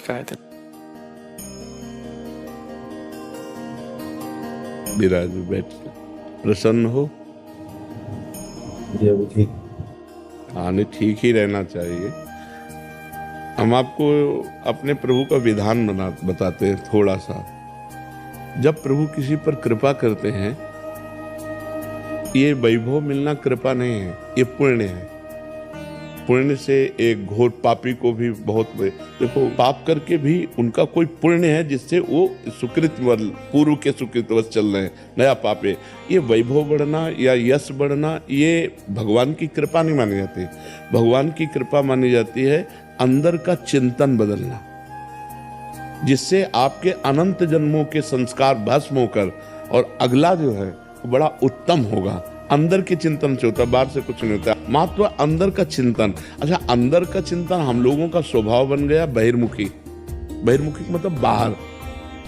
का आए थे। विराज बैठ, प्रसन्न हो। जी अभी ठीक। हाँ, नहीं ठीक ही रहना चाहिए। हम आपको अपने प्रभु का विधान बताते हैं थोड़ा सा। जब प्रभु किसी पर कृपा करते हैं, ये वैभव मिलना कृपा नहीं है, ये पुण्य है। पुण्य से एक घोर पापी को भी बहुत, देखो पाप करके भी उनका कोई पुण्य है जिससे वो सुकृत पूर्व के सुकृतवश चल रहे हैं, नया पाप है। ये वैभव बढ़ना या यश बढ़ना ये भगवान की कृपा नहीं मानी जाती। भगवान की कृपा मानी जाती है अंदर का चिंतन बदलना, जिससे आपके अनंत जन्मों के संस्कार भस्म होकर और अगला जो है वो बड़ा उत्तम होगा। अंदर के चिंतन से होता है, बाहर से कुछ नहीं होता। मात्र अंदर का चिंतन। अच्छा, अंदर का चिंतन हम लोगों का स्वभाव बन गया बहिर्मुखी। बहिर्मुखी मतलब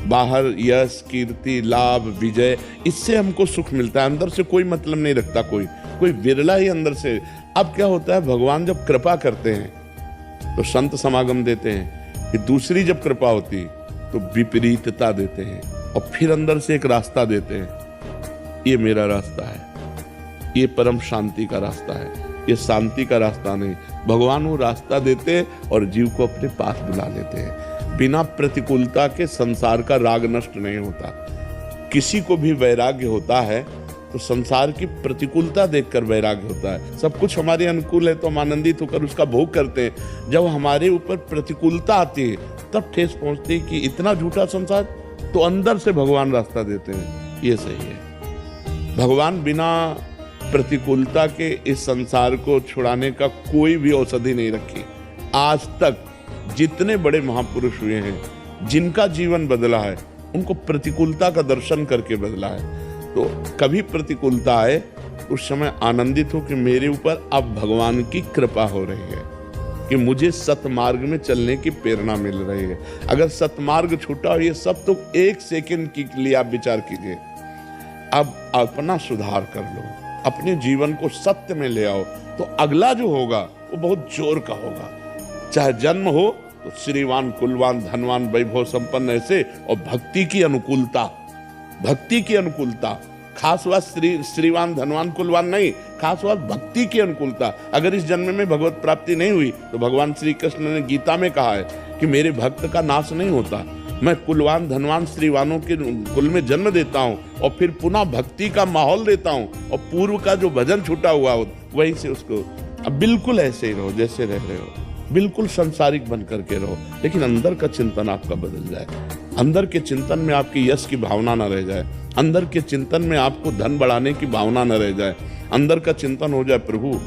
बाहर यश, कीर्ति, लाभ, विजय, इससे हमको सुख मिलता है। अंदर से कोई मतलब नहीं रखता कोई विरला ही अंदर से। अब क्या होता है, भगवान जब कृपा करते हैं तो संत समागम देते हैं, कि दूसरी जब कृपा होती तो विपरीतता देते हैं, और फिर अंदर से एक रास्ता देते हैं। ये मेरा रास्ता है, ये परम शांति का रास्ता है, ये शांति का रास्ता नहीं। भगवान वो रास्ता देते और जीव को अपने पास बुला लेते हैं। बिना प्रतिकूलता के संसार का राग नष्ट नहीं होता। किसी को भी वैराग्य होता है तो संसार की प्रतिकूलता देखकर वैराग्य होता है। सब कुछ हमारे अनुकूल है तो हम आनंदित होकर उसका भोग करते हैं। जब हमारे ऊपर प्रतिकूलता आती है तब ठेस पहुंचती है कि इतना झूठा संसार, तो अंदर से भगवान रास्ता देते हैं, ये सही है। भगवान बिना प्रतिकूलता के इस संसार को छुड़ाने का कोई भी औषधि नहीं रखी। आज तक जितने बड़े महापुरुष हुए हैं, जिनका जीवन बदला है, उनको प्रतिकूलता का दर्शन करके बदला है। तो कभी प्रतिकूलता आए उस समय आनंदित हो कि मेरे ऊपर अब भगवान की कृपा हो रही है, कि मुझे सतमार्ग में चलने की प्रेरणा मिल रही है। अगर सतमार्ग छूटा हो, ये सब तो एक सेकंड के लिए आप विचार कीजिए। अब अपना सुधार कर लो, अपने जीवन को सत्य में ले आओ, तो अगला जो होगा वो बहुत जोर का होगा। चाहे जन्म हो तो श्रीवान, कुलवान, धनवान, वैभव संपन्न ऐसे, और भक्ति की अनुकूलता, खास बात श्रीवान, धनवान, कुलवान नहीं, खास बात भक्ति की अनुकूलता। अगर इस जन्म में भगवत प्राप्ति नहीं हुई तो भगवान श्री कृष्ण ने गीता में कहा है कि मेरे भक्त का नाश नहीं होता। मैं कुलवान, धनवान, श्रीवानों के कुल में जन्म देता हूँ और फिर पुनः भक्ति का माहौल देता हूँ, और पूर्व का जो भजन छूटा हुआ हो वहीं से उसको। अब बिल्कुल ऐसे ही रहो जैसे रह रहे हो, बिल्कुल संसारिक बन करके रहो, लेकिन अंदर का चिंतन आपका बदल जाए। अंदर के चिंतन में आपकी यश की भावना न रह जाए, अंदर के चिंतन में आपको धन बढ़ाने की भावना न रह जाए। अंदर का चिंतन हो जाए, प्रभु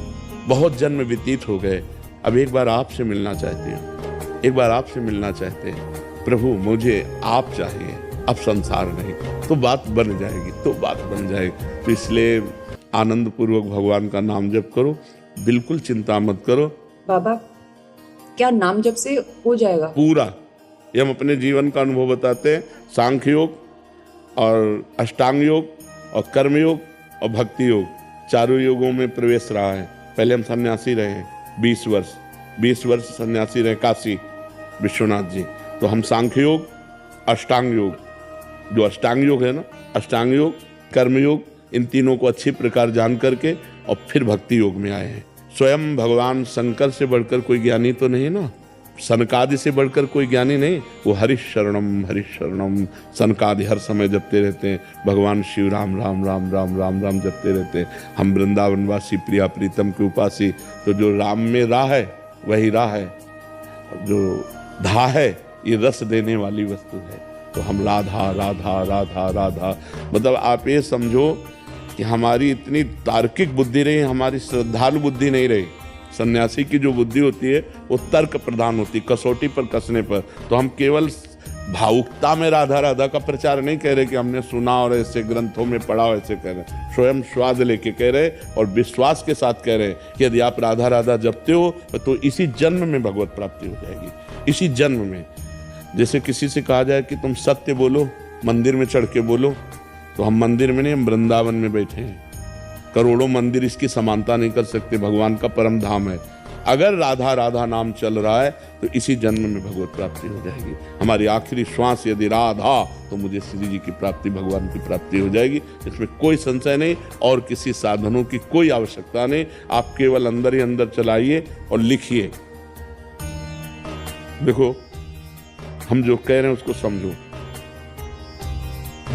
बहुत जन्म व्यतीत हो गए, अब एक बार आपसे मिलना चाहते हैं, एक बार आपसे मिलना चाहते हैं प्रभु, मुझे आप चाहिए, अब संसार नहीं, तो बात बन जाएगी। तो इसलिए आनंद पूर्वक भगवान का नाम जप करो, बिल्कुल चिंता मत करो। बाबा, क्या नाम जप से हो जाएगा पूरा? ये हम अपने जीवन का अनुभव बताते हैं। सांख्य योग और अष्टांग योग और कर्म योग और भक्ति योग, चारों योगों में प्रवेश रहा है। पहले हम सन्यासी रहे हैं 20 वर्ष सन्यासी रहे काशी विश्वनाथ जी। तो हम सांख्य योग, अष्टांग योग, जो अष्टांग योग है ना, अष्टांग योग, कर्म योग, इन तीनों को अच्छी प्रकार जान करके और फिर भक्ति योग में आए हैं। स्वयं भगवान शंकर से बढ़कर कोई ज्ञानी तो नहीं ना, सनकादि से बढ़कर कोई ज्ञानी नहीं। वो हरिश शरणम सनकादि हर समय जपते रहते हैं। भगवान शिव राम राम राम राम राम राम जपते रहते हैं। हम वृंदावनवासी प्रिया प्रीतम के उपासी, तो जो राम में राह है वही राह है, जो धा है ये रस देने वाली वस्तु है। तो हम राधा राधा राधा राधा, मतलब आप ये समझो कि हमारी इतनी तार्किक बुद्धि रही, हमारी श्रद्धालु बुद्धि नहीं रही। सन्यासी की जो बुद्धि होती है वो तर्क प्रधान होती, कसौटी पर कसने पर। तो हम केवल भावुकता में राधा राधा का प्रचार नहीं कह रहे कि हमने सुना और ऐसे ग्रंथों में पढ़ा, ऐसे कह रहे, स्वयं स्वाद लेके कह रहे और विश्वास के साथ कह रहे कि यदि आप राधा राधा जपते हो तो इसी जन्म में भगवत प्राप्ति हो जाएगी, इसी जन्म में। जैसे किसी से कहा जाए कि तुम सत्य बोलो, मंदिर में चढ़ के बोलो, तो हम मंदिर में नहीं, हम वृंदावन में बैठे हैं। करोड़ों मंदिर इसकी समानता नहीं कर सकते, भगवान का परम धाम है। अगर राधा राधा नाम चल रहा है तो इसी जन्म में भगवत प्राप्ति हो जाएगी। हमारी आखिरी श्वास यदि राधा, तो मुझे श्री जी की प्राप्ति, भगवान की प्राप्ति हो जाएगी। इसमें कोई संशय नहीं और किसी साधनों की कोई आवश्यकता नहीं। आप केवल अंदर ही अंदर चलाइए और लिखिए। देखो, हम जो कह रहे हैं उसको समझो।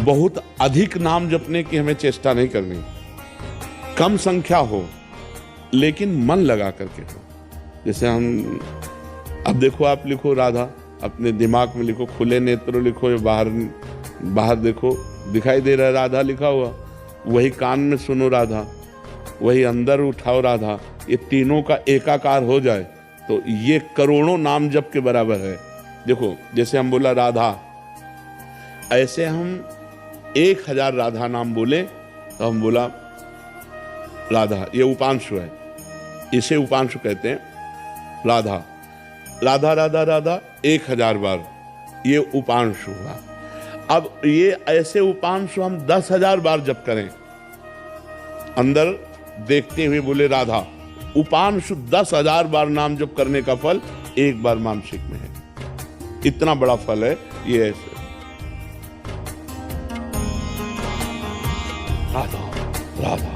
बहुत अधिक नाम जपने की हमें चेष्टा नहीं करनी, कम संख्या हो लेकिन मन लगा करके हो। जैसे हम, अब देखो, आप लिखो राधा, अपने दिमाग में लिखो, खुले नेत्र लिखो, या बाहर देखो, दिखाई दे रहा है राधा लिखा हुआ, वही कान में सुनो राधा, वही अंदर उठाओ राधा। ये तीनों का एकाकार हो जाए तो ये करोड़ों नाम जप के बराबर है। देखो, जैसे हम बोला राधा, ऐसे हम 1000 राधा नाम बोले तो हम बोला राधा, ये उपांशु है, इसे उपांशु कहते हैं। राधा राधा राधा राधा 1000 बार, ये उपांशु हुआ। अब ये ऐसे उपांशु हम 10,000 बार जप करें, अंदर देखते हुए बोले राधा, उपांशु 10,000 बार नाम जप करने का फल एक बार मानसिक में है। इतना बड़ा फल है ये। ऐसे राधा राधा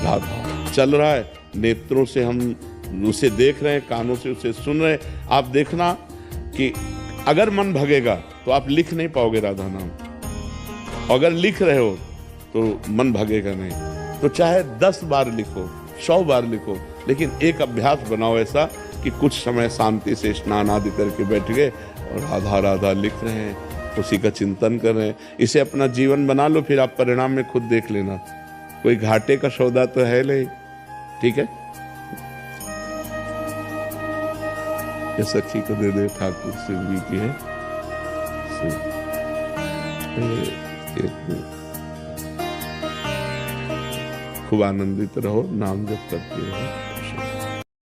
राधा चल रहा है, नेत्रों से हम उसे देख रहे हैं, कानों से उसे सुन रहे हैं। आप देखना कि अगर मन भगेगा तो आप लिख नहीं पाओगे राधा नाम, अगर लिख रहे हो तो मन भगेगा नहीं। तो चाहे 10 बार लिखो, 100 बार लिखो, लेकिन एक अभ्यास बनाओ ऐसा कि कुछ समय शांति से स्नान आदि करके बैठ गए और राधा राधा लिख रहे हैं, उसी का चिंतन कर रहे हैं। इसे अपना जीवन बना लो, फिर आप परिणाम में खुद देख लेना। कोई घाटे का सौदा तो है नहीं, ठीक है। ये सखी को दे दे, ठाकुर शिव जी की है। खूब आनंदित रहो, नाम जप करते रहो।